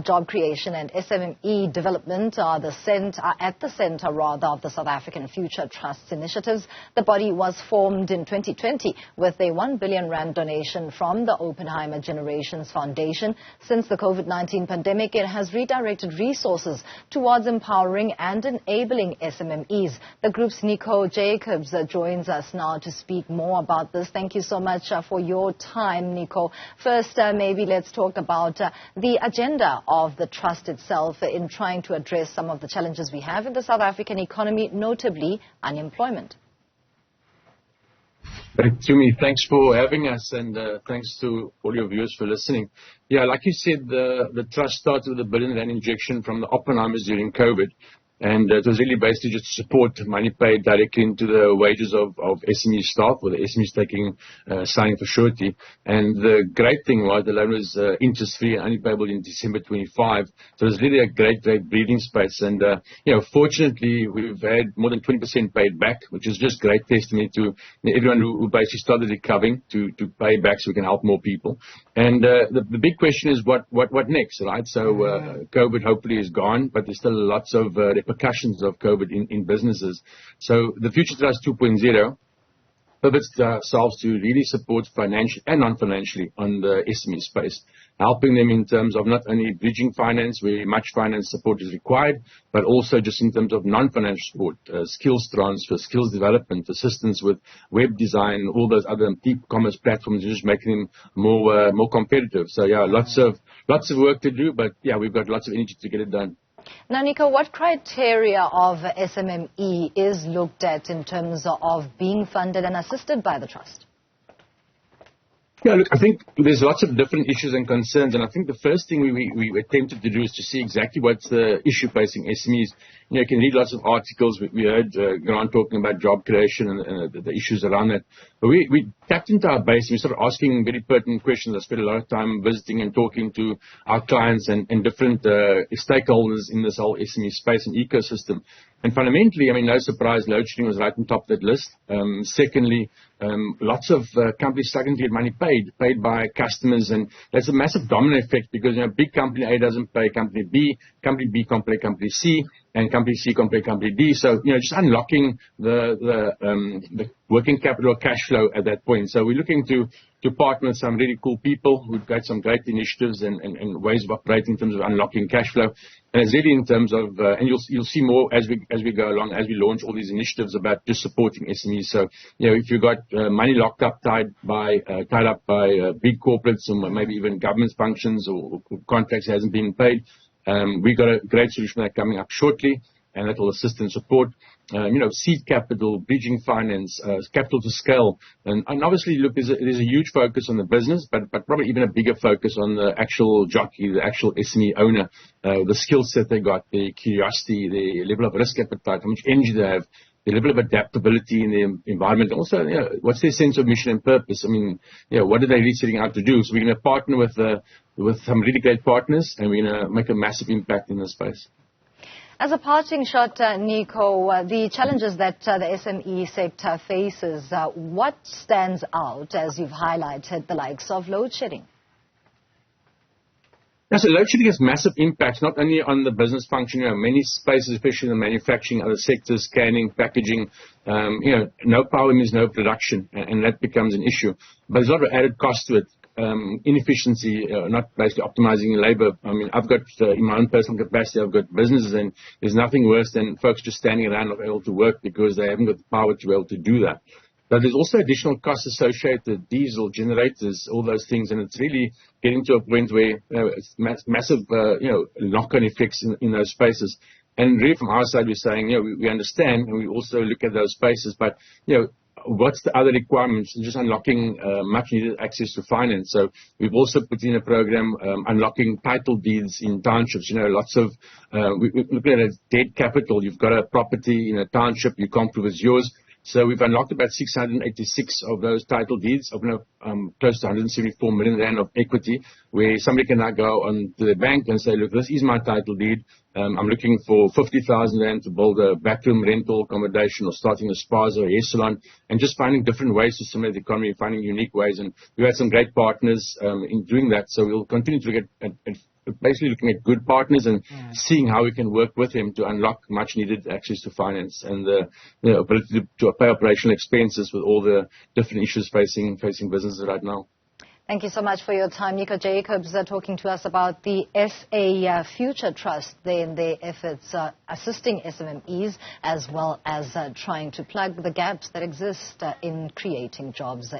Job creation and SME development are at the center of the South African Future Trust initiatives. The body was formed in 2020 with a 1 billion rand donation from the Oppenheimer Generations Foundation. Since the COVID-19 pandemic, it has redirected resources towards empowering and enabling SMMEs. The group's Nico Jacobs joins us now to speak more about this. Thank you so much for your time, Nico. First, maybe let's talk about the agenda of the trust itself in trying to address some of the challenges we have in the South African economy, notably unemployment. Tumi, thanks for having us, and thanks to all your viewers for listening. Yeah, like you said, the trust started with a 1 billion rand injection from the Oppenheimers during COVID. And it was really basically just to support money paid directly into the wages of SME staff, or the SMEs taking signing for surety. And the great thing was the loan was interest-free and only payable in December 25. So it was really a great breathing space. And, fortunately, we've had more than 20% paid back, which is just great testimony to everyone who basically started recovering to pay back so we can help more people. And the big question is what next, right? So COVID hopefully is gone, but there's still lots of repercussions of COVID in businesses. So the Future Trust 2.0 pivots ourselves to really support financially and non-financially on the SME space, helping them in terms of not only bridging finance, where much finance support is required, but also just in terms of non-financial support, skills transfer, skills development, assistance with web design, all those other e-commerce platforms, just making them more competitive. So yeah, lots of work to do, but yeah, we've got lots of energy to get it done. Now, Nico, what criteria of SMME is looked at in terms of being funded and assisted by the trust? Yeah, look, I think there's lots of different issues and concerns, and I think the first thing we attempted to do is to see exactly what's the issue facing SMEs. You can read lots of articles. We heard Grant talking about job creation and the issues around that. But we tapped into our base and we started asking very pertinent questions. I spent a lot of time visiting and talking to our clients and different stakeholders in this whole SME space and ecosystem. And fundamentally, I mean, no surprise, load shedding was right on top of that list. Secondly, lots of companies struggling to get money paid by customers, and that's a massive domino effect because, big company A doesn't pay company B can't pay company C, and company C can't pay company D. So, just unlocking the working capital cash flow at that point. So we're looking to partner with some really cool people who've got some great initiatives and ways of operating in terms of unlocking cash flow. And it's really in terms of, and you'll see more as we go along, as we launch all these initiatives about just supporting SMEs. So, if you've got money locked up, tied up by big corporates or maybe even government functions or contracts that hasn't been paid, we've got a great solution for that coming up shortly, and that will assist and support, seed capital, bridging finance, capital to scale. And obviously, look, there's a huge focus on the business, but probably even a bigger focus on the actual jockey, the actual SME owner, the skill set they got, their curiosity, their level of risk appetite, how much energy they have, the level of adaptability in the environment. Also, what's their sense of mission and purpose? I mean, what are they really setting out to do? So we're going to partner with some really great partners, and we're going to make a massive impact in this space. As a parting shot, Nico, the challenges that the SME sector faces, what stands out as you've highlighted the likes of load shedding? Yeah, so load shedding has massive impacts, not only on the business function, many spaces, especially in the manufacturing, other sectors, scanning, packaging, no power means no production, and that becomes an issue. But there's a lot of added cost to it. Inefficiency, not basically optimizing labor. I mean, I've got, in my own personal capacity, I've got businesses, and there's nothing worse than folks just standing around not able to work because they haven't got the power to be able to do that. But there's also additional costs associated, diesel, generators, all those things, and it's really getting to a point where it's massive, knock-on effects in those spaces. And really from our side, we're saying, we understand, and we also look at those spaces, but, what's the other requirements? Just unlocking much needed access to finance. So we've also put in a program unlocking title deeds in townships. Lots of, we're looking at dead capital. You've got a property in a township, you can't prove it's yours. So we've unlocked about 686 of those title deeds, open up close to 174 million rand of equity, where somebody can now go on to the bank and say, look, this is my title deed. I'm looking for 50,000 rand to build a backroom rental accommodation or starting a spa or a hair salon, and just finding different ways to stimulate the economy, finding unique ways. And we've had some great partners in doing that. So we'll continue to look at basically looking at good partners and seeing how we can work with him to unlock much needed access to finance and the ability to pay operational expenses with all the different issues facing businesses right now. Thank you so much for your time. Nico Jacobs talking to us about the SA Future Trust in their efforts assisting SMMEs as well as trying to plug the gaps that exist in creating jobs.